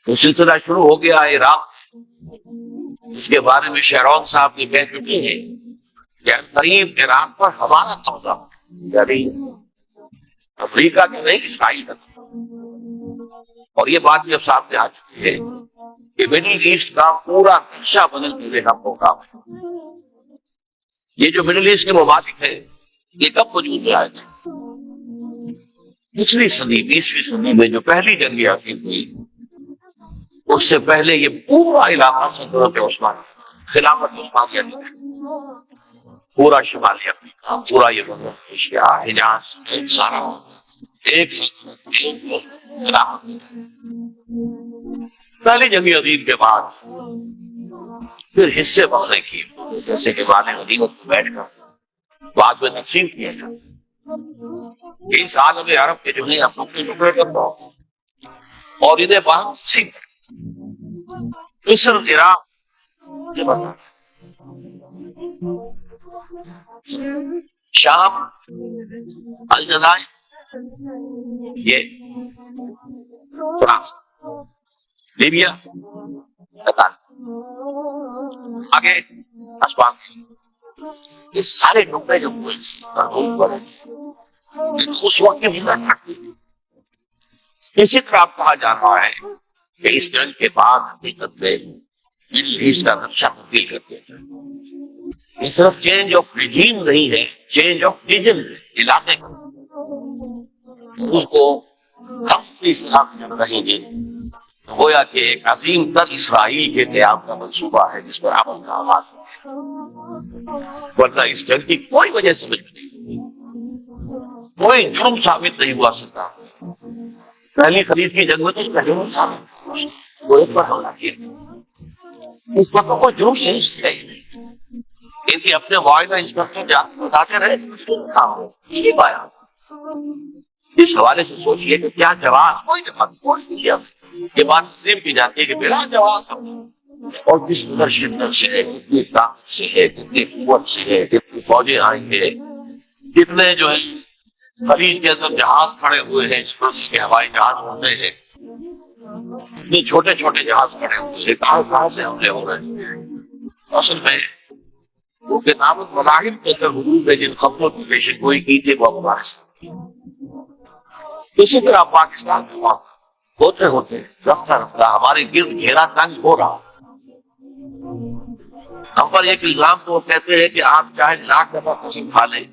وہ سلسلہ شروع ہو گیا عراق، اس کے بارے میں شہرون صاحب یہ کہہ چکے ہیں کہ قریب عراق پر ہمارا قبضہ، یعنی امریکہ کا نہیں، اسرائیل کا۔ اور یہ بات جب سامنے آ چکی ہے کہ مڈل ایسٹ کا پورا نقشہ بدل دینے کا پروگرام ہے۔ یہ جو مڈل ایسٹ کے ممالک ہیں یہ کب وجود میں آئے تھے؟ 20ویں صدی 20ویں صدی میں جو پہلی جنگ عظیم ہوئی، اس سے پہلے یہ پورا علاقہ سلطنت عثمانیہ، خلافت عثمانیہ کی، پورا شمالی افریقہ، پورا یہ ایشیا، حجاز، ایک سارا ایک خلافت۔ پہلی جنگ عظیم کے بعد پھر حصے بخرے کی، جیسے کہ والے غنیمت کو بیٹھ کر بعد میں تقسیم کیا تھا کہ اس عالم عرب کے جو ہے اپنے ٹکڑے کر دو اور انہیں باہر سیکھ مصر، عراق، شام، الجزائر، یہ فرانس، لیبیا، قطر، آگے اسبان، یہ سارے ٹکڑے جو ہوئے اس وقت کی مدت تھی۔ اسی طرح آپ کہا جا رہا ہے کہ اس جنگ کے بعد حقیقت میں مڈل ایسٹ کا نقشہ تبدیل کر دیا جائے۔ یہ صرف چینج آف ریجیم نہیں ہے، چینج آف ریجن، علاقے کا۔ ان کو ہم اس طرح جب رہیں گے گویا کہ ایک عظیم تر اسرائیل کے قیام کا منصوبہ ہے جس پر عمل کا آغاز ہے، ورنہ اس جنگ کی کوئی وجہ سمجھ نہیں، کوئی جرم ثابت نہیں ہوا سکتا۔ پہلی خرید کی جنگ میں تو اس کا جرم ثابت وہ ایک پر حملہ کیا، اس پر تو کوئی جرم ہے ہی نہیں۔ ان کے اپنے معاہدہ انسپکٹر جاتے بتاتے رہے نہیں پایا۔ اس حوالے سے سوچئے کہ کیا جواز، کوئی جواب نہیں، یہ بات تسلیم کی جاتی ہے کہ بلا جواز اور کس قدر شدت سے ہے، کتنی طاقت سے ہے، کتنی قوت سے ہے، کتنی فوجیں آئیں گے، کتنے جو ہے خلیج کے اندر جہاز کھڑے ہوئے ہیں، ایکسپریس کے ہوائی جہاز ہوتے ہیں، اتنے چھوٹے چھوٹے جہاز کھڑے ہوئے ہیں، کہاں سے حملے ہو رہے ہیں۔ اصل میں وہ کتاب الملاحم کے اندر حدود ہے جن خبروں کی پیشن گوئی کی تھی وہ ہمارے ساتھ تھی۔ اسی طرح پاکستان کا ہوتے ہوتے رفتہ رفتہ ہمارے گرد گھیرا تنگ ہو رہا۔ ہم پر ایک الزام تو کہتے ہیں کہ آپ چاہے لاکھ دفعہ قسم کھا لیں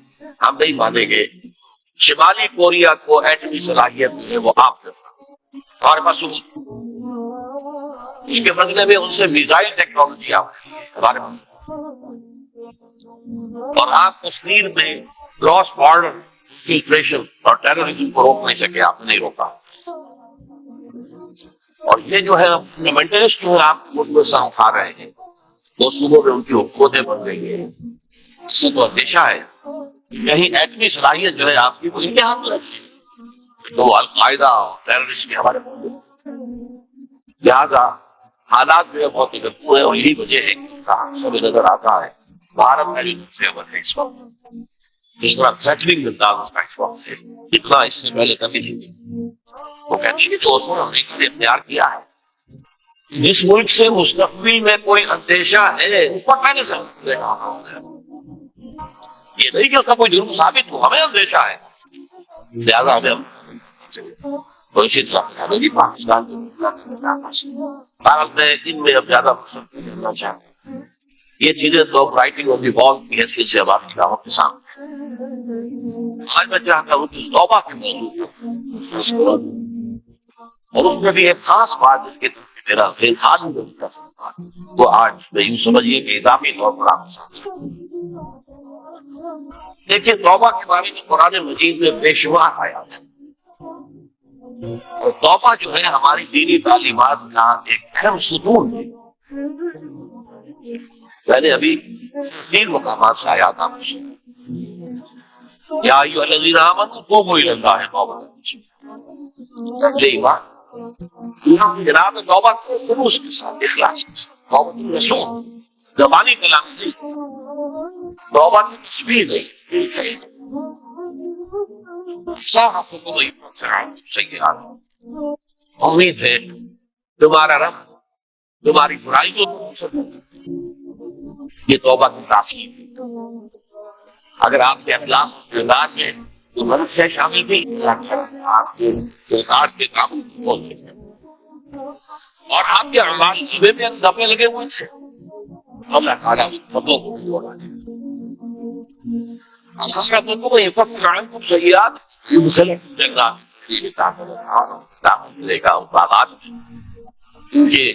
ہم نہیں مانیں گے، شمالی کوریا کو ایٹمی صلاحیت ہے وہ آپ کے ہمارے پاس اس کے بدلے میں ان سے میزائل ٹیکنالوجی آپ ہمارے پاس، اور آپ کشمیر میں کراس بارڈر انفلٹریشن اور ٹیررزم کو روک نہیں سکے، آپ نے نہیں روکا۔ اور یہ جو ہے فنڈامنٹلسٹ جو ہے آپ اس میں سر اٹھا رہے ہیں، دو صوبوں میں ان کی حکومتیں بن گئی ہیں، اس سے تو اندیشہ ہے کہیں ایٹمی صلاحیت جو ہے آپ کی وہ ان کے ہاتھ میں رکھے تو القاعدہ اور ٹیررسٹ کے ہمارے لہٰذا حالات جو ہے بہت گفتگو ہے، اور یہی وجہ ہے کہ سب نظر آتا ہے بھارت میں سے اس وقت جس طرح سیٹلنگ انداز کا اس وقت ہے اتنا اس سے پہلے کبھی نہیں۔ وہ کہتے ہیں کہ جو اصول امریکہ نے اختیار کیا ہے، جس ملک سے مستقبل میں کوئی اندیشہ ہے اس پر پہلے سے یہ نہیں کہ اس کا کوئی جرم ثابت ہو، ہمیں اندیشہ ہے لہٰذا ہمیں تو اسی طرح بھی پاکستان بھارت میں ان میں اب زیادہ پسند کرنا چاہتے ہیں۔ یہ چیزیں تو رائٹنگ آف دی وال کی حیثیت سے ہماری نگاہوں کے سامنے آج میں چاہتا ہوں کہ توبہ کے موضوع اور اس میں بھی ایک خاص بات جس کی طرف میرا خیال نہیں کر سکتا وہ آج میں یوں سمجھیے کہ اضافی طور پر آپ دیکھیے توبہ کے بارے میں قرآن مجید میں بے شمار آیات ہیں، اور توبہ جو ہے ہماری دینی تعلیمات کا ایک اہم ستون ہے۔ میں نے ابھی 3 مقامات سے آیات آپ کو یا ایھا الذین آمنوا توبوا الی اللہ توبۃ ایمان جناب توبہ خلوص کے ساتھ، اخلاص کے ساتھ، توبۃ النصوح زبانی کلام نہیں، توبہ کی تسبیح نہیں، صاحب کو کوئی سیئات۔ امید ہے تمہارا رب تمہاری برائی کو یہ توبہ کی تاثیر ہے۔ اگر آپ کے اخلاق کردار میں غلط سے شامل تھی آپ کے کردار کے کام پہنچے اور آپ کے اعمال میں دفعے لگے ہوئے تھے اللہ تعالیٰ بھی فتح کو بھی ہونا ہے۔ عنكم سيئات يدخلكم جنات ملے گا باغات یہ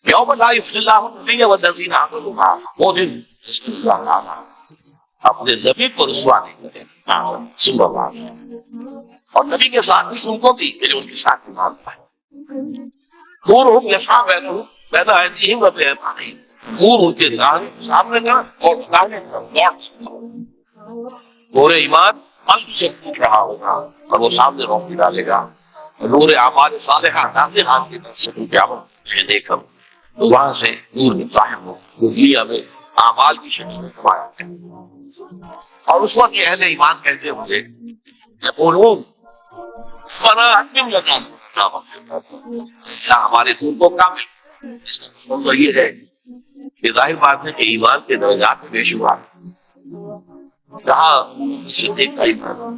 یوم لا يخزي الله النبي والذين آمنوا معه وہ دن اللہ تعالیٰ اپنے نبی کو رسوا نہیں کرے اور نبی کے ساتھ ان کو بھی جو ان کے ساتھ مانتا ہے نورهم يسعى بين أيديهم وبأيمانهم نور ان کے سامنے کا اور داہنے کا نور ایمان قلب سے پھوٹ رہا ہوگا اور وہ سامنے روشنی ڈالے گا نور اعمال صالحہ داہنے ہاتھ کی طرف سے قیامت میں دیکھم وہاں سے نور ظاہر ہو وہ دنیا میں اعمال کی شکل میں کمایا اور اس وقت یہ اہل ایمان کہتے ہوئے یقولون فنا اتم لنا ہمارے نور کو کامل تو یہ ہے کہ ظاہر بات ہے کہ ایمان کے درجات میں بے شمار کہاں صدیق کا ایمان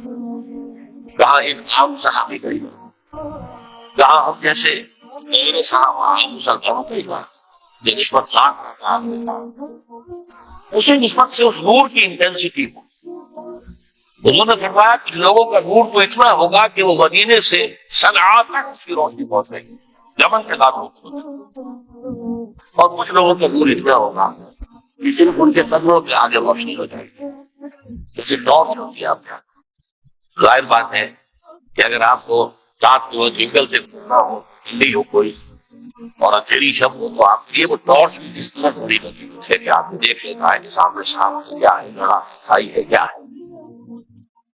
کہاں انعام صحابی کا ایمان کہاں ہم جیسے میرے صحابہ مسلمانوں کا ایمان یہ نسبت لاکھ اسی نسبت سے اس نور کی انٹینسٹی کو انہوں نے فرمایا کہ لوگوں کا نور تو اتنا ہوگا کہ وہ مدینے سے صنعاء تک اس کی روشنی پہنچے گی یمن کے داروں اور کچھ لوگوں کا نور اتنا ہوگا کہ صرف ان کے قدموں کے آگے روشنی ہو جائے گی جیسے ٹارچ ہوتی ہے آپ کا ظاہر بات ہے کہ اگر آپ کو رات کو جنگل سے گھومنا ہو ہندی ہو کوئی اور اکیلی شب ہو تو آپ کے وہ ٹارچ بھی ہے کہ آپ نے دیکھ لیتا ہے کہ سامنے سامنے کیا ہے لڑا کھائی ہے کیا ہے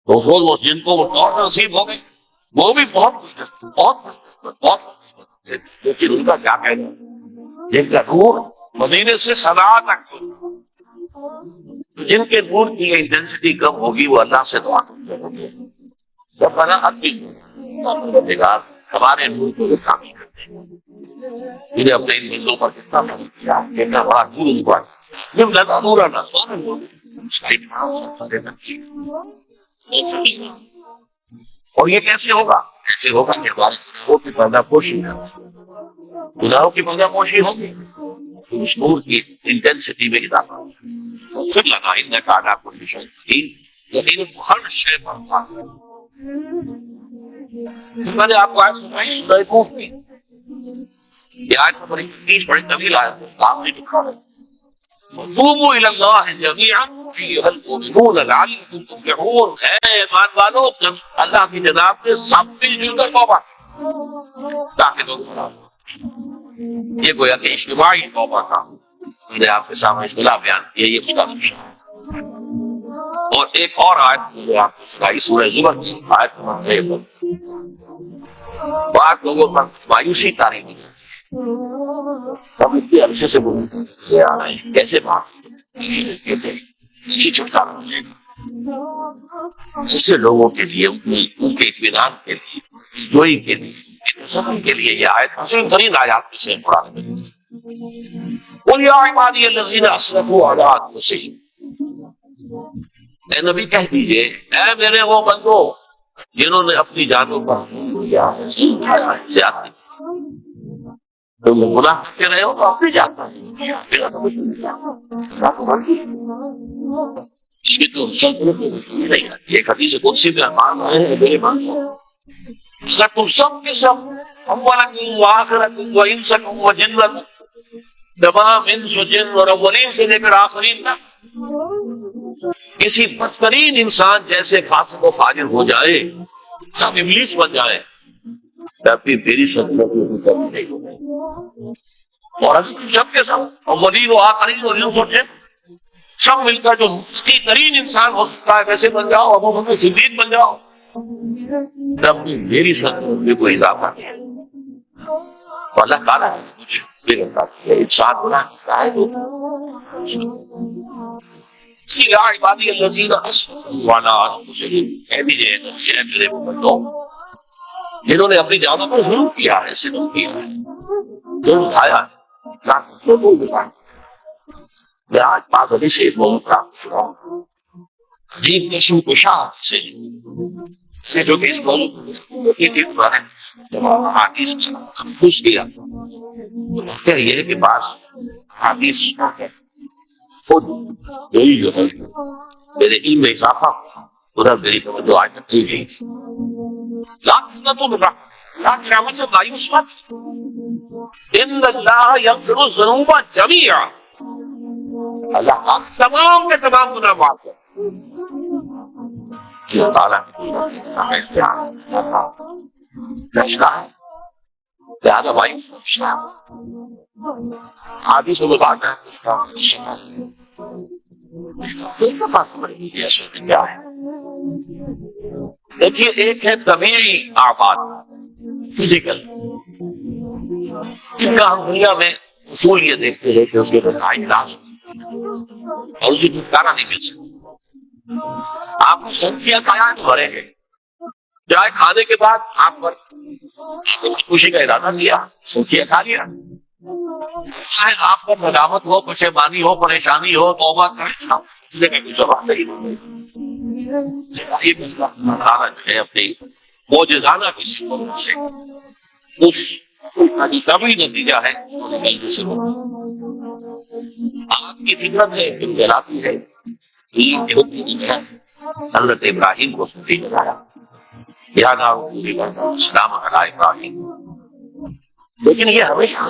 تو وہ جن کو وہ ٹارچ نصیب ہو گئی وہ بھی بہت لیکن ان کا کیا کہنا جن کا نور مدینے سے صدا تک جن کے نور کی انٹینسٹی کم ہوگی وہ اللہ سے دعا کرتے ہوں گے ربنا اتمم ہمارے نور کو بھی کامل کرتے ہیں انہیں اپنے ان بندوں پر کتنا فضل کیا کتنا بڑا نور ان کو لگا نورا نہ اور یہ کیسے ہوگا ایسے ہوگا کہ ہمارے گناہوں کی پردہ پوشی گناہوں کی پردہ پوشی ہوگی اس نور کی انٹینسٹی میں اضافہ پھر لگا انکا علی کل شیء یقین ہر شے پر قادر میں نے آپ کو آیت سنائی سورہ کوف میں یہ آیت بڑی 30 بڑی طویل آیت ہے آپ نے لکھا ہے توبوا الی اللہ جميعا ایھا المؤمنون لعلکم تفلحون اے ایمان والو اللہ کی جناب میں سب مل جل کر توبہ تاکہ لوگ یہ گویا کہ اجتماعی توبہ کا میں نے آپ کے سامنے اصطلاح بیان کیا یہ اس کا ہے اور ایک اور آیت جو آپ کو سنائی سورہ زمر کی آیت نمبر 3 بعض لوگوں پر مایوسی طاری ہوئی سب اتنے عرصے سے بولتے ہیں کیسے بات چھٹکارا ملے گا اس سے لوگوں کے لیے ان کے اطمینان کے لیے جوئی کے لیے سبھی کے لیے یہ آیت حسین ترین آیات میں سے قرآن میں قل یا عبادی الذین اسرفوا علی انفسہم اے نبی کہہ دیجئے اے میرے وہ بندو جنہوں نے اپنی جانوں پر زیادتی تم گناہ کرتے رہے ہو تو اپنی جان پر ایک حدیث قدسی میں ارمان ہے میرے مان تم سب کے سب اولکم وآخرکم وانسکم وجنکم تمام انس و جن اور اولین سے لے کر آخرین تک کسی بدترین انسان جیسے فاسق و فاجر ہو جائے سب ابلیس بن جائے تبھی میری سنت نہیں ہو اور سب کے سب اولین و آخرین اور انس و جن سب مل کر جو مفتی ترین انسان ہو سکتا ہے ویسے بن جاؤ ابو بکر صدیق بن جاؤ تب بھی میری سنت میں کوئی اضافہ نہیں ہے تو اللہ تعالیٰ انسان گناہ کرتا ہے تو یا عبادی الذین اسرفوا علی انفسہم اے میرے بندوں جنہوں نے اپنی جانوں پر ظلم کیا ہے، ظلم کیا ہے، ظلم اٹھایا ہے، میں آج بازاری سے بہت پراپت ہوا ہوں عجیب قسم کو شاہ سے جو کہ اس ملک کی حدیث خوش کیا یہ کے پاس حدیث خود یہی جو ہے میرے علم میں اضافہ ادھر میری توجہ آج تک نہیں گئی تھی. لاکھ رحمت سے مایوس مت، ان اللہ یغفر الذنوب جمیعا، اللہ آپ تمام کے تمام گناہ معاف کر. اللہ تعالیٰ لہٰذا بھائی آدھی سے بات ہے کیا ہے. دیکھیے ایک ہے طبیعی اعمال فزیکل، ان کا ہم دنیا میں اصول یہ دیکھتے ہیں کہ اس کے علاج اور اسے چھٹکارا نہیں مل سکتا. آپ کو سنکھیا کھایا تو بھریں گے، چائے کھانے کے بعد آپ پر خوشی کا ارادہ کیا، سنکھیا کھا لیا، چاہے آپ پر ندامت ہو، پشیمانی ہو، پریشانی ہو، توبہ کرے کوئی جواب نہیں. اپنی موجزانہ کسی سے اس کبھی نتیجہ ہے آپ کی فکرت سے جلاتی ہے. حضرت ابراہیم کو سنتی جلایا، یاد اسلام علی ابراہیم، لیکن یہ ہمیشہ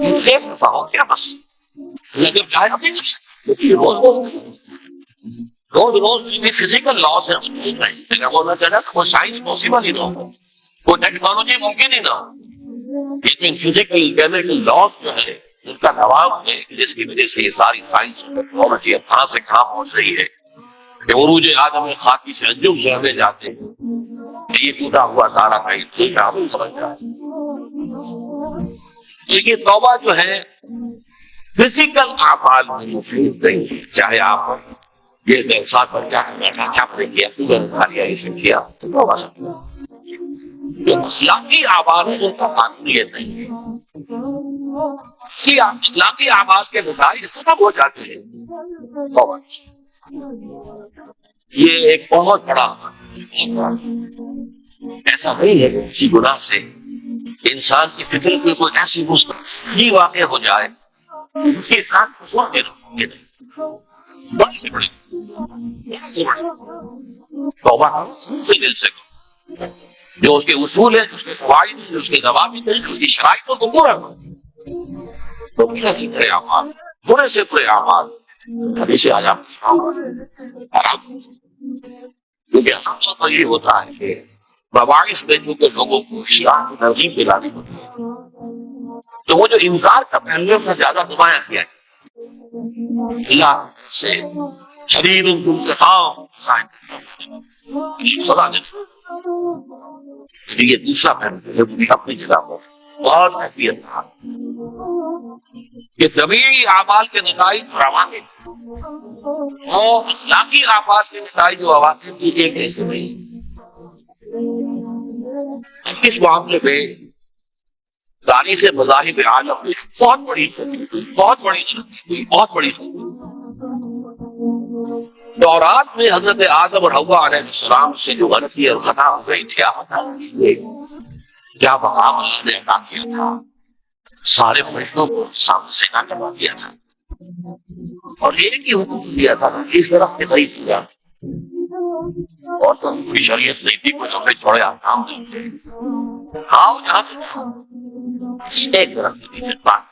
ایک دفعہ ہو گیا بس. لیکن چاہے اپنی روز کی فزیکل لاس ہے، وہ نہ چلا کوئی سائنس پاسبل ہی نہ ہو، کوئی ٹیکنالوجی ممکن ہی نہ ہو، لیکن فزیکل کیمیکل لاس جو ہے اس کا دباؤ ہے جس کی وجہ سے یہ ساری سائنس ٹیکنالوجی اب کہاں سے کہاں پہنچ رہی ہے کہ عروج آدم خاکی سے انجم سے ہمیں جاتے ہیں کہ یہ ٹوٹا ہوا تارا کا ٹھیک ہے سمجھ جائے. لیکن توبہ جو ہے فزیکل اعمال میں مفید نہیں، چاہے آپ یہ ساتھ پر کیا کیا کھا لیا یہ کیا تو اخلاقی اعمال ان کا قانونیت نہیں ہے. اخلاقی اعمال کے نتائج ختم ہو جاتے ہیں. یہ ایک بہت بڑا ایسا نہیں ہے کہ کسی گناہ سے انسان کی فطرت میں کوئی ایسی مستقبل واقع ہو جائے اس کے ساتھ قصور دینا ممکن نہیں. بڑی سے بڑی توبہ سے دل سے جو اس کے اصول ہیں، اس کے قواعد ہیں، اس کے ضوابط ہیں، اس کی شرائطوں کو پورا کرو. تو برے سے برے اعمال، برے سے برے اعمال ابھی سے آیا کیونکہ ہم تو یہ ہوتا ہے کہ مباحث میں چونکہ لوگوں کو شیعہ کی ترغیب دلانی ہوتی ہے تو وہ جو انذار کا پہلو سے زیادہ نمایاں کیا ہے اللہ سے شدید انتقام سزا دیتے. یہ دوسرا پہلو ہے اپنی جگہ پر بہت اہمیت تھا کہ طبیعی اعمال کے نتائج عواقب اور اخلاقی اعمال کے نتائج و عواقب کی ایک ایسے نہیں. اس معاملے میں تاریخ مذاہب عالم میں بہت بڑی دورات میں حضرت آدم اور حوا علیہ السلام سے جو غلطی اور خطا ہو گئی تھی کیا مقام اللہ نے عطا کیا تھا، سارے فرشتوں کو سامنے سے نہ کروا دیا تھا اور ایک ہی حکم دیا تھا اس طرف کے قریب کیا اور تو کوئی شریعت نہیں تھی، کوئی تمہیں چھوڑے کام نہیں تھے. آؤ جہاں سے ایک طرف کی نیچے بات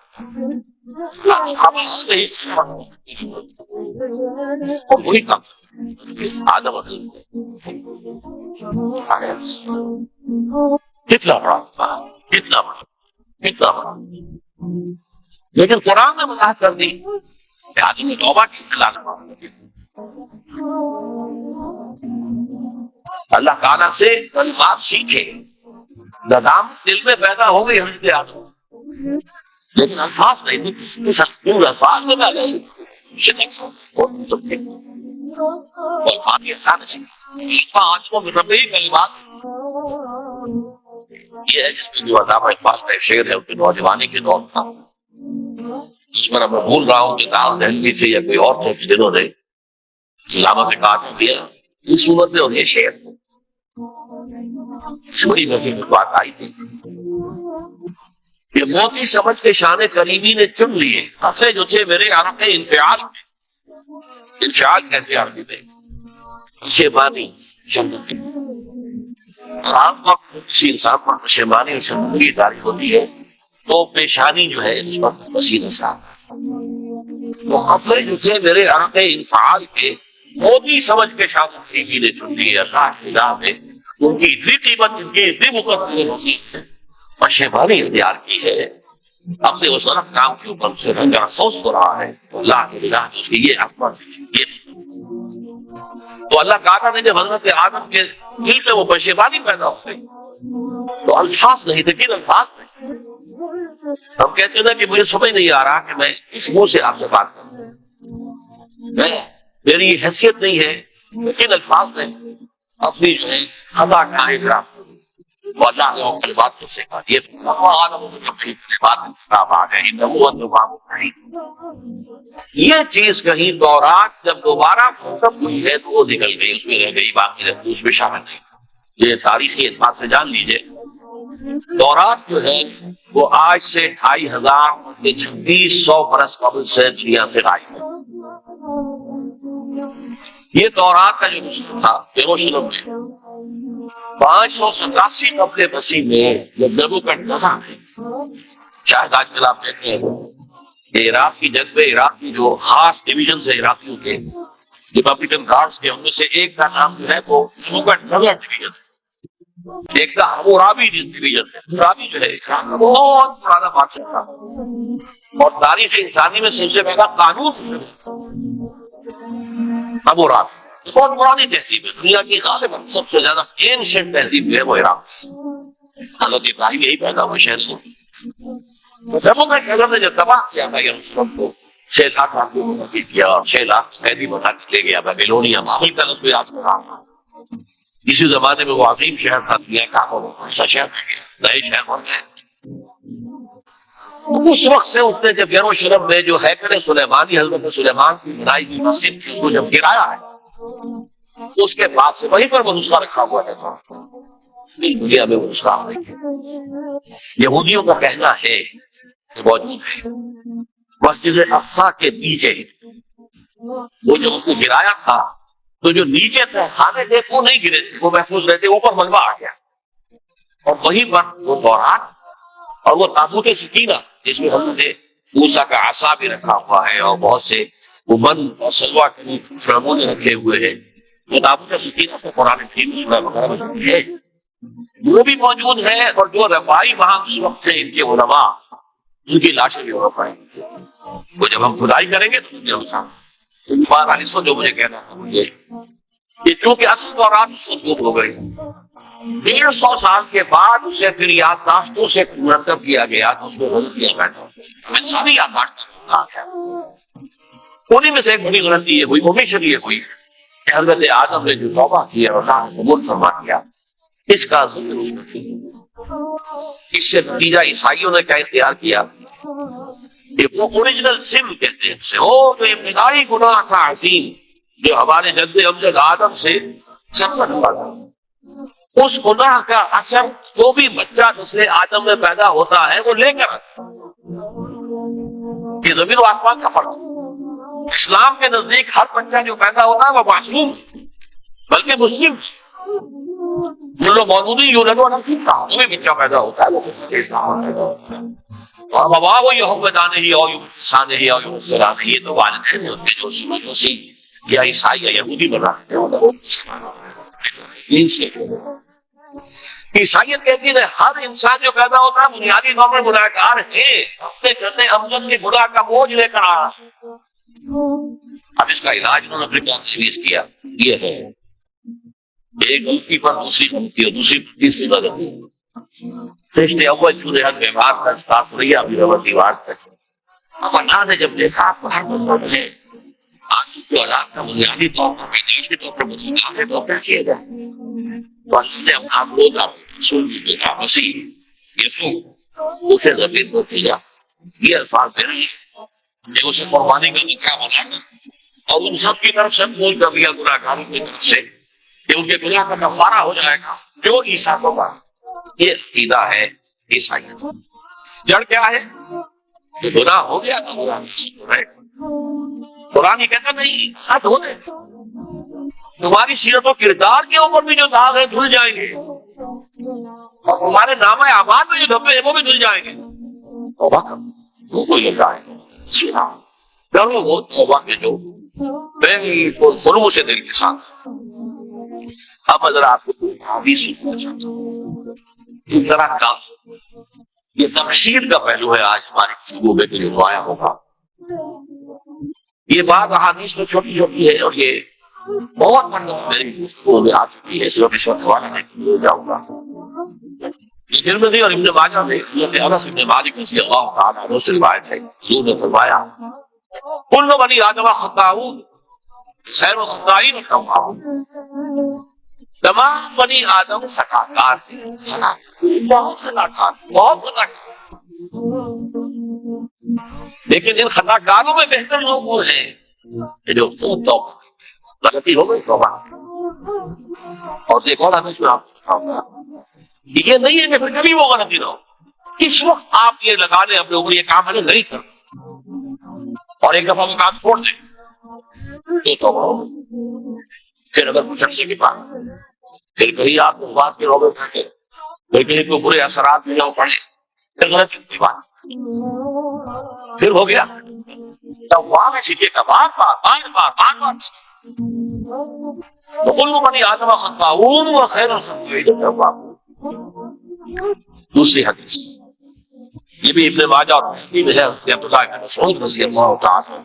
وہی کام آدم کتنا بڑا لیکن قرآن نے وضاحت کر دی کہ آدمی توبہ کی خلاف اللہ تعالیٰ سے بات سیکھے. ندامت دل میں پیدا ہو گئی حضرت آدم لیکن الفاظ نہیں تھے، الفاظ میں پیدا یہ ہے جس میں جو علامہ اقبال کا شعر ہے ان کی نوجوانی کے دور تھا، اس پر میں بھول رہا ہوں کہ دار دہلوی تھے یا کوئی اور تھے جنہوں نے علامہ سے کہا دیا اس صورت میں، اور یہ شعر بڑی مہم بات آئی تھی کہ موتی سمجھ کے شان کریمی نے چن لیے اصلے جو تھے میرے عرق انفعال میں، انفعال کہتے عربی میں پشیمانی شدت، عام وقت کسی انسان پر پشیمانی اور شدت کی داری ہوتی ہے تو پیشانی جو ہے اس وقت پسینہ صاحب وہ اصلے جو تھے میرے عرق انفعال کے موتی سمجھ کے شان کریمی نے چن لیے، اللہ کی راہ میں ان کی اتنی قیمت ان کی اتنی مقدر ہوتی ہے، پشیمانی اختیار کی ہے اپنے اس وقت کام کے اوپر سے رنگ افسوس ہو رہا ہے، اللہ کی راہ میں اس کی یہ عظمت یہ تو اللہ تعالیٰ نے جب حضرت آدم کے دل میں وہ پشیمانی پیدا ہو گئی تو الفاظ نہیں تھے، کن الفاظ نہیں، ہم کہتے ہیں کہ مجھے سمجھ نہیں آ رہا کہ میں اس منہ سے آپ سے بات کروں، میری یہ حیثیت نہیں ہے، لیکن الفاظ نے اپنی جو ہے خطا کا اعتراف وہ اللہ نے وہ کلمات کو سکھا دیے، یہ چیز کہیں دورات جب دوبارہ ختم ہوئی ہے تو وہ نکل گئی، اس میں رہ گئی، باقی رہتی اس میں شامل نہیں۔ یہ تاریخی اعتبار سے جان لیجئے، دورات جو ہے وہ آج سے 2500 برس قبل سے دنیا سے غائب ہے۔ یہ دورات کا جو نسخہ تھا یروشلم میں 587 قبل مسیح میں جب نبوکدنصر ہے، شاید آج کل آپ دیکھتے ہیں کہ عراق کی جنگ میں عراق کی جو خاص ڈویژن ہے عراقیوں کے ریپبلکن گارڈز کے، ان میں سے ایک کا نام جو ہے وہ نبوکدنصر ڈویژن ہے، ایک کا حمورابی ڈویژن ہے۔ حمورابی جو ہے عراق کا بہت پرانا بادشاہ تھا اور تاریخ انسانی میں سب سے پہلا قانون حمورابی بہت پرانی تہذیب ہے، دنیا کی غالباً سب سے زیادہ اینشنٹ تہذیب جو ہے وہ عراق ہے، حضرت ابراہیم یہی پیدا ہوئے شہر سے۔ نبوکدنصر نے جب تباہ کیا تھا یروشلم کو 6 لاکھ آدمیوں کو قتل کیا اور 6 لاکھ قیدی بنا کے لے گیا بیبیلونیا، معمول کا لفظ یاد کر رہا تھا۔ اسی زمانے میں وہ عظیم شہر تھا، دنیا کا ایسا شہر ہے گیا، نئے شہر بن گئے۔ اس وقت سے اس نے جب یروشلم میں جو ہیکل سلیمانی حضرت سلیمان کی بنائی ہوئی مسجد تھی اس کو جب گرایا ہے، اس کے بعد سے وہیں پر وہ نسخہ رکھا ہوا ہے، دنیا میں وہ نسخہ نہیں ہے۔ یہودیوں کا کہنا ہے کہ موجود ہے مسجد اقصی کے نیچے، وہ جو اس کو گرایا تھا تو جو نیچے تھے خانے تھے وہ نہیں گرے تھے، وہ محفوظ رہتے، اوپر ملبہ آ گیا اور وہیں پر وہ دورات اور وہ تابوت سکینہ جس میں حضرت موسیٰ کا عصا بھی رکھا ہوا ہے اور بہت سے من اور سلوا کے فرمونے رکھے ہوئے ہیں، وہ تابوت سکینہ سے قرآن کریم سورہ بقرہ میں ہے، وہ بھی موجود ہے۔ اور جو ربائی وہاں اس وقت تھے ان کے علماء، ان کی لاشیں بھی ہو پائیں گی، وہ جب ہم کھدائی کریں گے تو جو مجھے کہنا تھا مجھے کہ چونکہ اصل دورات مضبوط ہو گئی، 150 سال کے بعد اسے پھر یادداشتوں سے مرتب کیا گیا تو اس کو غلط کیا بیٹھا انسانی یادداشت ہے۔ انہیں میں سے ایک بڑی غلطی یہ ہوئی، ہمیشہ یہ ہوئی کہ حضرت آدم نے جو توبہ کی اور اللہ نے قبول فرما کیا، اس کا ذکر اس سے نتیجہ عیسائیوں نے کیا اختیار کیا کہ وہ اوریجنل سن کہتے ہیں اسے، وہ جو ابتدائی گناہ تھا عظیم جو ہمارے جد امجد آدم سے سفر ہوا تھا، اس گناہ کا اثر جو بھی بچہ نسل آدم میں پیدا ہوتا ہے وہ لے کر آتا ہے۔ یہ زمین و آسمان کا فرق ہے۔ اسلام کے نزدیک ہر بچہ جو پیدا ہوتا ہے وہ معصوم بلکہ مسلم ملو مولودی یولدو نصیب کا جو بھی بچہ پیدا ہوتا ہے وہ اسلام پیدا ہوتا ہے، اور بابا وہ یہودانے ہی اور یوسانے ہی اور یوسرانے ہی تو والدین ہیں اس کے جو مسیح یا عیسائی یا یہودی بناتے ہیں دین سے۔ عیسائیت کہتی ہے ہر انسان جو پیدا ہوتا ہے بنیادی طور پر گناہ گار ہے، اپنے کرتے امجد کے گناہ کا بوجھ لے کر آ رہا ہے۔ اب اس کا علاج انہوں نے اپنے کیا تجویز کیا، یہ ہے ایک غلطی پر دوسری غلطی اور دوسری پر تیسری غلطی، رشتے اول چھوڑے حد ویوہار کا اسٹاف رہی ابھی ربط دیوار تک۔ اب اللہ نے جب دیکھا آپ کو ہے آج کی اولاد کا بنیادی طور پر پیدائشی طور پر مسئلہ ہے تو کیا کیا جائے، تو اللہ نے اپنا آپ رسول بھی دیکھا مسیح یہ اسے زمین کو دیا، یہ الفاظ دے رہی ہے کہ اسے قربانی کا ذکر بنا کر اور ان سب کی طرف سے بول کر دیا گناہ گاروں کی طرف سے کہ ان کے گناہ کا کفارہ ہو جائے گا جو عیسیٰ ہوگا۔ یہ عقیدہ ہے عیسائیت۔ جڑ کیا ہے؟ کہ گناہ ہو گیا تو گناہ قرآن یہ کہتا نہیں حد ہو گئے، تمہاری سیرت و کردار کے اوپر بھی جو داغ ہے دھل جائیں گے اور تمہارے نامہ اعمال میں جو دھبے ہیں وہ بھی دھل جائیں گے۔ توبہ کرو وہ یہ جائے سیدھا کرو وہ توبہ کے جو بالکل خلوص سے دل کے ساتھ۔ اب اگر آپ کو حدیث سننا چاہتا ہوں اس طرح کا یہ تفصیل کا پہلو ہے آج ہماری گفتگو کے لیے آیا ہوگا۔ یہ بات احادیث میں چھوٹی چھوٹی ہے اور یہ بہت میری گفتگو میں آ چکی ہے، اس وقت سوال میں جاؤں گا۔ ترمذی اور ابن ماجہ میں حضرت انس بن مالک رضی اللہ تعالیٰ عنہ سے روایت ہے، حضور نے فرمایا کل بنی آدم خطاؤون خیر الخطائین التوابون، تمام بنی آدم خطاکار ہیں، بہت خطاکار، بہت خطاکار، لیکن ان خطاکاروں میں بہتر لوگ وہ ہیں کہ جو خود توبہ، غلطی ہو گئی توبہ۔ اور ایک اور حدیث میں آپ کو بتاؤں گا یہ نہیں ہے کہ پھر کبھی وہ غلطی نہ ہو، اس وقت آپ یہ لگا لیں اپنے اوپر یہ کام ہمیں نہیں کرنا اور ایک دفعہ وہ کام چھوڑ دیں تو توبہ ہو گئی۔ پھر اگر کچھ عرصے کے بعد پھر کہیں آپ اس بات کے روبے پھینکے، پھر کہیں کوئی برے اثرات میں جاؤ پڑے، پھر غلطی کی بات پھر ہو گیا، تب وہاں میں سیکھے گا بار بار کل بنی آدم خطاؤون وخیر الخطائین التوابون۔ دوسری حدیث یہ بھی ابن ماجہ اور ترمذی میں ہے، عبداللہ بن مسعود رضی اللہ تعالیٰ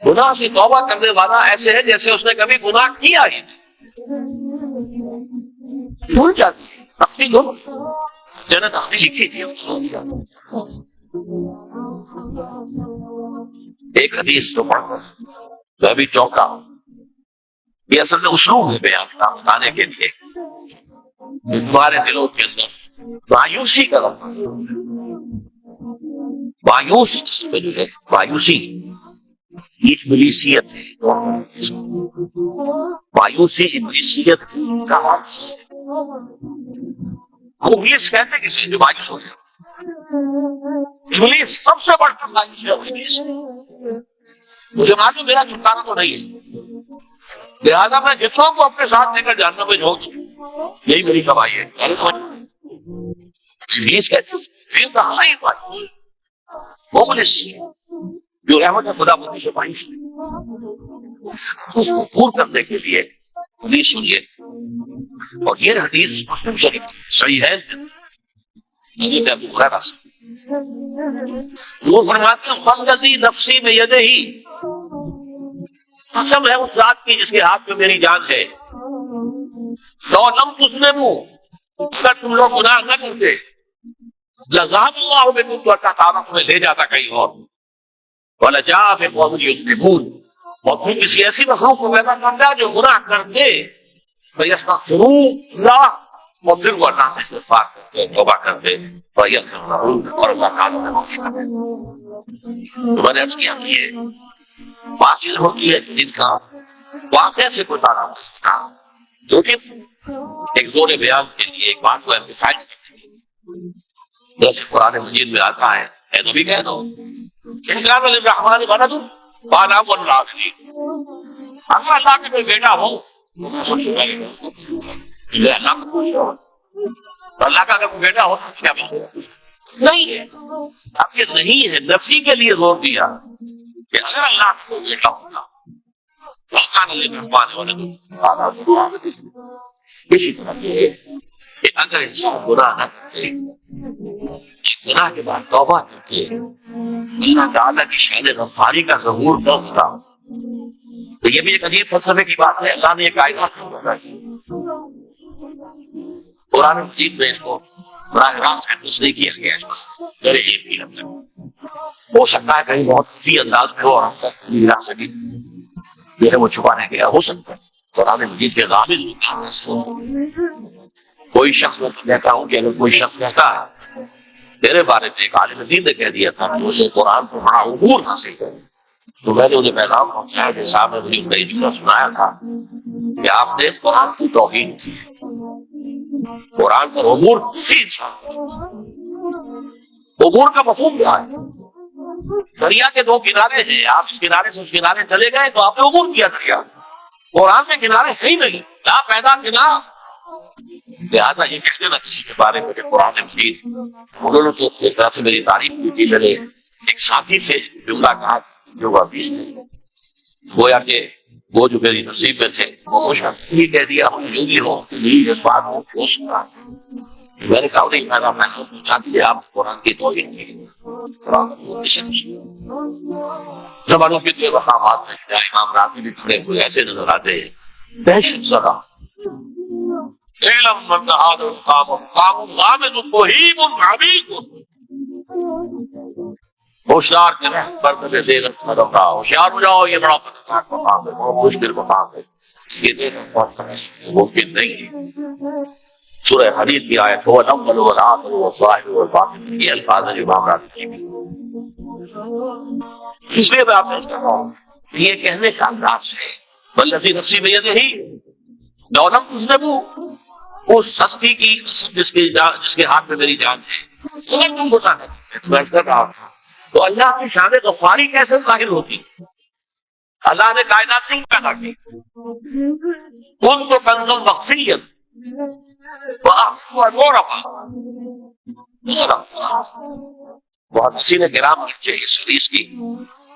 گناہ سے توبہ کرنے والا ایسے ہے جیسے اس نے کبھی گناہ کیا ہی نہیں، بھول جاتی ہے تفصیل ہو جو نے تفصیل لکھی تھی۔ ایک حدیث تو پڑھ کر میں بھی چونکا، یہ اصل میں اسلوب ہے بیان کا بتانے کے لیے تمہارے دلوں کے اندر مایوسی کا لفظ، مایوس میں جو ہے مایوسی ابلیسیت ہے، مایوسی ابلیسیت کا ابلیس کہتے ہیں کسی جو مایوس ہو گیا، ابلیس سب سے بڑھ کر مایوس ہے ابلیس۔ مجھے معلوم میرا چھٹکارا تو نہیں ہے، لہٰذا میں جتنوں کو اپنے ساتھ لے کر جہنم میں جھونک دوں یہی میری کمائی ہے۔ ابلیس کہتے ہیں پھر کہاں ہی مایوس مبلس جو رحمت خدا بندی سے مایوس اس کو پور کرنے کے لیے حدیث سنیے، اور یہ حدیث مسلم شریف صحیح ہے حضرت ابو ہریرہ سے وہ فرماتے ہیں والذی نفسی بیدہ قسم ہے اس ذات کی جس کے ہاتھ میں میری جان ہے، لو لم تذنبوا اگر تم لوگ گناہ نہ کرتے لذهب اللہ بکم تو اللہ تعالیٰ تمہیں لے جاتا کہیں اور، ولجاء بقوم یذنبون اور پھر کسی ایسی مخلوق کو پیدا کرتا جو گناہ کرتے فیستغفرون اللہ اور پھر وہ اللہ سے استغفار کرتے توبہ کرتے فیغفر لہم اور اللہ تعالیٰ نے معاف کرتے۔ تو میں نے عرض کیا کہ یہ حاصل ہوتی ہے جن کا واقعہ سے کوئی تعلق نہیں، لیکن ایک زور بیان کے لیے ایک بات کو ایمفسائز کرتے ہیں، جیسے قرآن مجید میں آتا ہے اے نبی کہہ دو ان کان للرحمن ولد فانا اول العابدین، اگر اللہ کا کوئی بیٹا ہو اللہ کا اگر کوئی بیٹا ہو تو کیا نہیں ہے، اب یہ نہیں ہے نفسی کے لیے زور دیا کہ اگر اللہ کا کوئی بیٹا ہوتا فانا للرحمن ولد فانا اول العابدین۔ اسی طرح یہ کہ اگر انسان گناہ نہ کرتے، گناہ کے بعد توبہ کرتے، اللہ تعالیٰ کی شان غفاری کا ظہور نہ ہوتا، تو یہ بھی ایک عجیب فلسفے کی بات ہے۔ اللہ نے یہ کائنات قرآن مجید میں اس کو براہ راست محسوس نہیں کیا گیا، میرے علم کی حد تک ہو سکتا ہے کہیں بہت اسی انداز میں ہو اور ہم تک نہیں لا سکے، یہ ہے وہ چھپا رہ گیا، ہو سکتا ہے قرآن مجید کے غامض کوئی شخص میں کہتا ہوں کہ اگر کوئی شخص کہتا ہے میرے بارے میں ایک عالم دین نے کہہ دیا تھا کہ اسے قرآن کو بڑا عبور حاصل ہے، تو میں نے انہیں پیغام پہنچایا کہ صاحب نے مجھے نئی جملہ سنایا تھا کہ آپ نے قرآن کی توہین کی، قرآن پر عبور کی تھا۔ عبور کا مفہوم کیا ہے؟ دریا کے دو کنارے ہیں، آپ اس کنارے سے اس کنارے چلے گئے تو آپ نے عبور کیا دریا۔ قرآن کے کنارے ہے ہی نہیں، لا پیدا کنار۔ لہٰذا یہ کہتے نا کسی کے بارے میں کہ قرآن مجید، انہوں نے تو ایک طرح سے میری تعریف کی تھی، میرے ایک ساتھی تھے جملہ کہا جو واپس تھے، گویا کہ وہ جو میری نصیب میں تھے وہ خوش ہی کہہ دیا جو بھی ہو اس بات کو خوش تھا۔ میں نے کہا نہیں میرا فیصلہ پوچھا دیے آپ قرآن کی توہین کی، زبانوں کے لیے مقامات ہیں جہاں امام راضی بھی کھڑے ہوئے ایسے نظر آتے ہیں، دہشت زدہ علم من هذا القام قام غامض مهيب عميق، ہوشیار کے رہ برتنے دے گا قدم رہا، ہوشیار ہو جاؤ، یہ بڑا خطرناک مقام ہے، بہت مشکل مقام ہے، یہ دیکھنا بہت ممکن نہیں ہے۔ سورہ حدید کی آیت هو الاول والآخر والظاہر والباطن، یہ الفاظ ہیں جو امام راضی کی بھی۔ اس لیے میں آپ سے کہتا ہوں یہ کہنے کا انداز ہے والذی نفسی بیدہ لو لم تذنبوا، اس ہستی کی جس کے ہاتھ میں میری جان ہے، اگر تم ہوتا ہے تو اللہ کی شان غفاری کیسے ظاہر ہوتی؟ اللہ نے کائنات کیوں پیدا کی؟ ان کو کنز مخفیت بہت سی نے گرام بچے اس حدیث کی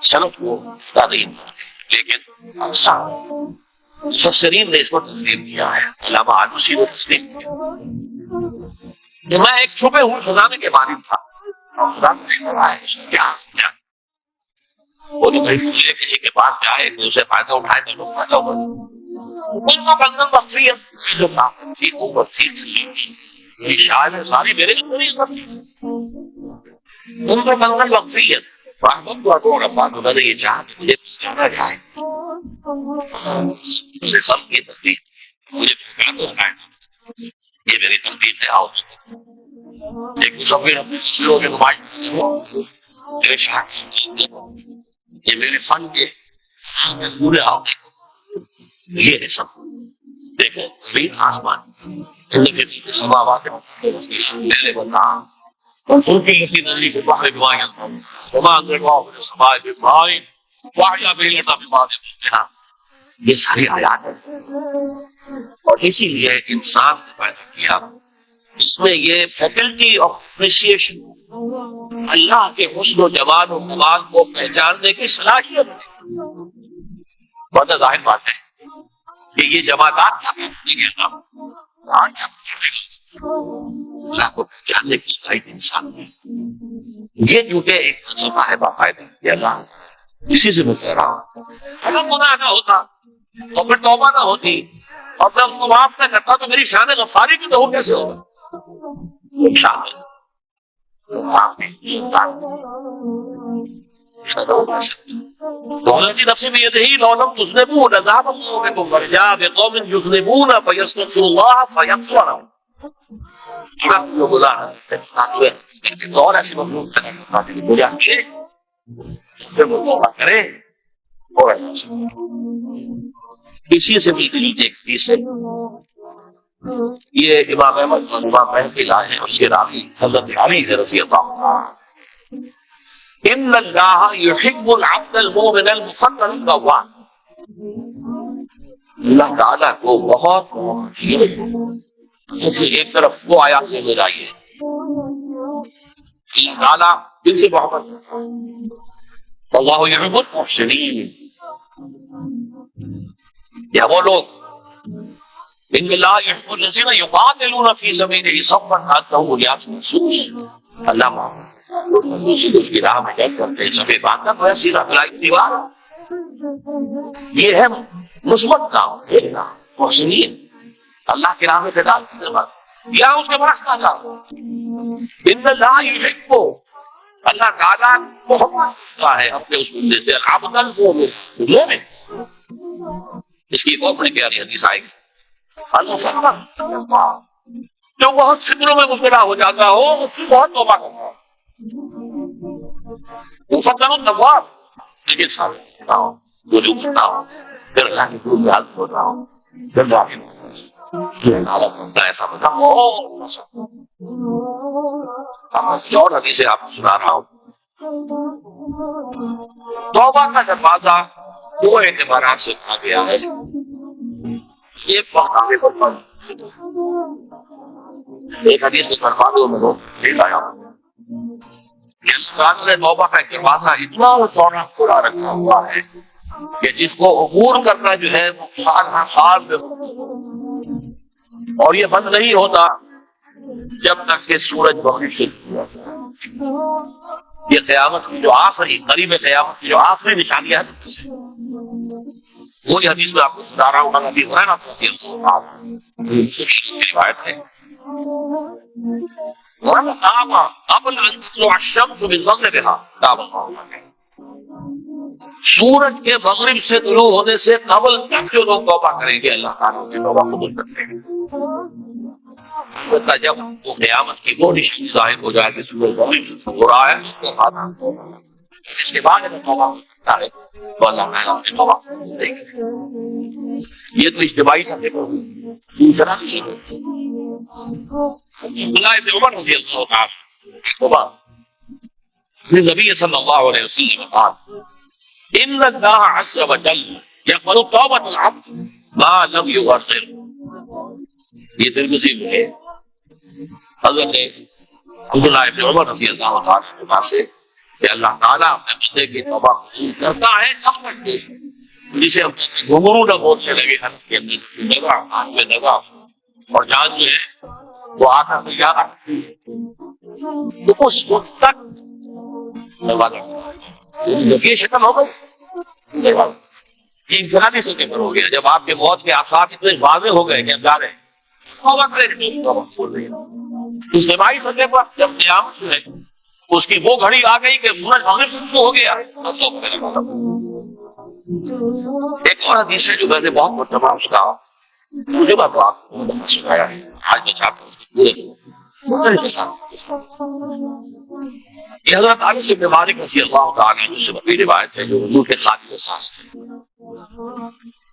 صنعت کو نہیں، لیکن اچھا مفسرین نے اس کو تسلیم کیا ہے، علامہ آلوسی نے تسلیم کیا کہ میں ایک چھپے ہوئے خزانے کے مالک تھا، اور خدا نے بتایا کیا وہ تو کسی کے پاس جائے کہ اسے فائدہ اٹھائے تو لوگ فائدہ ان کو کنزل بخشیت جو طاقت تھی قوت تھی یہ شاید ساری میرے پوری عزت تھی، ان کو کنزل بخشیت رحمت کو رفعت، انہوں نے یہ چاہا کہ مجھے جانا جائے، مجھے سب کی تکلیف مجھے فائدہ اٹھائے، یہ میری تکلیف ہے، آؤ ایک مصور اپنے مسلموں کے نمائش میرے شاعر یہ میرے فن کے پورے آؤ یہ ہے سب دیکھو زمین آسمان سماوات میرے بندہ ان کی کسی نظری کے باہر گوایا وما انزلنا من السماء بماء فاحيا به الارض بعد موتها، یہ ساری آیات ہیں، اور اسی لیے انسان کو پیدا کیا اس میں یہ فیکلٹی آف اپریشیشن، اللہ کے حسن و جمال و کمال کو پہچاننے کی صلاحیت ہے۔ بہت ظاہر بات ہے کہ یہ جماعتات کیا کہتے ہیں اللہ کو پہچاننے کی صلاحیت انسان میں، یہ جھوٹے ایک فلسفہ ہے باقاعدہ کہ اللہ اسی سے میں کہہ رہا ہوں اگر گناہ نہ ہوتا اور پھر توبہ نہ ہوتی اور میں اس کو معاف نہ کرتا تو میری شان غفاری کی ظہور کیسے ہوگا؟ شامل والذی نفسی بیدہ لو لم تذنبوا لذهب الله بكم ورجاء بقوم يذنبون فيستغفروا الله فيغفر لهم۔ جو گزار اور ایسی مخلوق کرے اور اسی سے بھی ایک حدیث ہے، یہ امام احمد اور امام بہن کی لائے ہیں، اس کے راوی حضرت علی رضی اللہ عنہ، ان اللہ یحب العبد المؤمن المفضل التواب، اللہ تعالیٰ کو بہت ایک طرف وہ آیات سے ملائیے اللہ تعالیٰ ان سے محبت اللہ یحب المحسنین، یا وہ لوگ ان اللہ یحب الذین یقاتلون فی سبیلہ صفا کانہم بنیان مرصوص، اللہ اس کی راہ میں جنگ کرتے ہیں صفے باندھنا تو ہے سیدھا بلائی دیوار، یہ ہے مثبت کام محسنین، اللہ کی راہ میں قتال کرنے والا، یا اس کے برعکس کا ان اللہ یحب، اللہ تعالیٰ محبت کرتا ہے اپنے اس بندے سے العبد المؤمن، اس کی ایک اور بڑی پیاری حدیث آئے گی، جو بہت فکروں میں مبتلا ہو جاتا ہو اس کی بہت توبہ کرتا ہو، وہ فتن النواب، لیکن سامنے وجود کرتا ہو، پھر اللہ کی کوئی حالت ہوتا ہو، پھر باقی ایسا ہوتا ہو۔ اور حدیثیں آپ کو سنا رہا ہوں۔ توبہ کا دروازہ دو اعتبارات سے کھا گیا ہے۔ ایک وقت آگے پر ایک حدیث میں فرماتے میں لے آیا کہ اللہ نے توبہ کا ایک دروازہ اتنا چوڑا کھلا رکھا ہوا ہے کہ جس کو عبور کرنا جو ہے وہ سال میں، اور یہ بند نہیں ہوتا جب تک کہ سورج مغرب سے یہ قیامت کی جو آخری قریب قیامت کی جو آخری نشانیاں ہیں، وہی حدیث میں آپ کو سنا رہا ہوں۔ ابھی ہریرہ رضی اللہ عنہ کی روایت ہے، قبل ان تطلع الشمس من مغربها تاب اللہ، سورج کے مغرب سے طلوع ہونے سے قبل تک جو لوگ توبہ کریں گے اللہ تعالیٰ کی توبہ قبول کرتے ہیں۔ جب وہ قیامت کی وہ نشانی ظاہر ہو جائے گی، سورج مغرب سے ہو رہا ہے تو اس کے بعد اگر توبہ کرتا ہے تو اللہ تعالیٰ اپنے توبہ قبول کریں گے۔ یہ تو اجتماعی سطح پر ہوئی۔ دوسرا عبداللہ ابن عمر رضی اللہ عنہ نبی صلی اللہ علیہ وسلم قال ان اللہ عز وجل يقبل توبة العبد ما لم يغرر۔ یہ ترمذی میں ہے، حضرت عبداللہ ابن عمر رضی اللہ تعالیٰ عنہ سے کہ اللہ تعالیٰ اپنے بندے کی توبہ قبول کرتا ہے اب تک کہ جسے گھنگرو نہ بولنے لگے کہ نگاہ ہاتھ میں نگاہ اور جان جو ہے وہ آتا تو یاد آتی تو اس وقت تک یہ شکل ہو گئی، یہ انفرادی سطح پر ہو گیا جب آپ کے موت کے آثار اتنے واضح ہو گئے کہ اندار ہے اجتماعی سطح پر جب قیامت جو ہے اس کی وہ گھڑی آ گئی کہ سورج مغرب سے شروع ہو گیا۔ ایک اور حدیث ہے جو میں نے بہت مرتبہ اس کا مجھے بات آپ کو سنایا ہے، آج میں چاہتا ہوں یہ حضرت انس بن مالک رضی اللہ تعالیٰ عنہ سے مروی روایت ہے جو حضور کے خادم خاص تھے،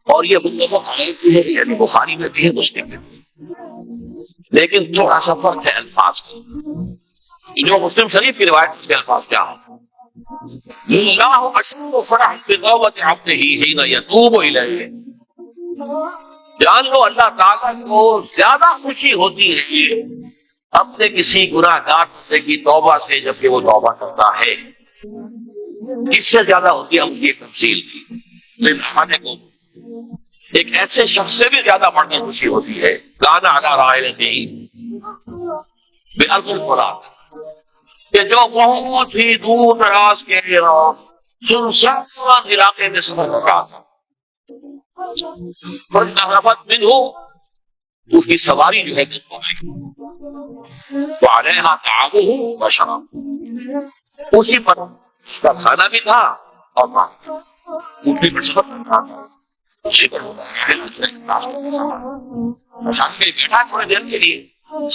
اور یہ متفق علیہ بھی ہے، یعنی بخاری میں بھی ہے مسلم میں بھی، لیکن تھوڑا سا فرق ہے الفاظ کا۔ جو مسلم شریف کی روایت کے الفاظ کیا ہوں، اللہ اشد فرح بتوبۃ عبدہ حین یتوب الیہ، جان لو اللہ تعالیٰ کو زیادہ خوشی ہوتی ہے اپنے کسی گناہ گار بندے کی توبہ سے جبکہ وہ توبہ کرتا ہے، اس سے زیادہ ہوتی ہے اس کی ایک تفصیل کی کو ایک ایسے شخص سے بھی زیادہ بڑھ کر خوشی ہوتی ہے کان علی راحلتہ بارض الفرات، کہ جو بہت ہی دور دراز کے سنسان علاقے میں سفر کر رہا تھا، فَانْتَهَبَتْ مِنْهُ، اس کی سواری جو ہے وَعَلَيْهَا طَعَامُهُ وَشَرَابُهُ، اسی پر اس کا کھانا بھی تھا اور پانی، اسی پر سفر کر رہا تھا، اسی پر شام میں بیٹھا تھوڑی دیر کے لیے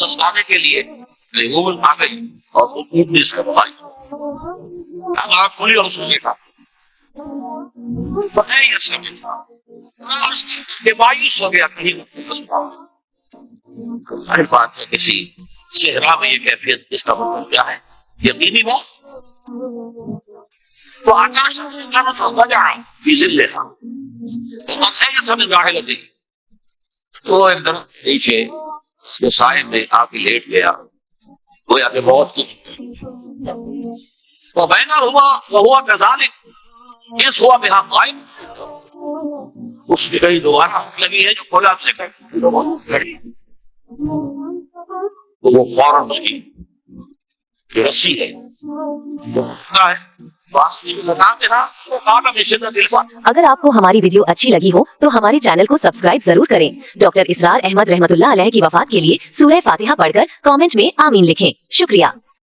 سستانے کے لیے لیمون آ گئی اور اونٹنی سے بھائی آنکھ کھلی اور سن دیکھا یہ سب مایوس ہو گیا، کہیں ہر بات ہے کسی صحرا میں یہ کیفیت اس کا مطلب کیا ہے یقینی بات تو آکاش سب گاڑے لگی تو ایک درخت نیچے کے سائے میں آ کے لیٹ گیا، گویا کہ بہت کی تو بہنا ہوا کذالک اس ہوا بہا قائم، اس کی کئی دوبارہ لگی ہے جو کھولا سے کھڑی تو وہ فوراً اس کی رسی ہے اگر آپ کو ہماری ویڈیو اچھی لگی ہو تو ہمارے چینل کو سبسکرائب ضرور کریں۔ ڈاکٹر اسرار احمد رحمت اللہ علیہ کی وفات کے لیے سورہ فاتحہ پڑھ کر کامنٹ میں آمین لکھیں۔ شکریہ۔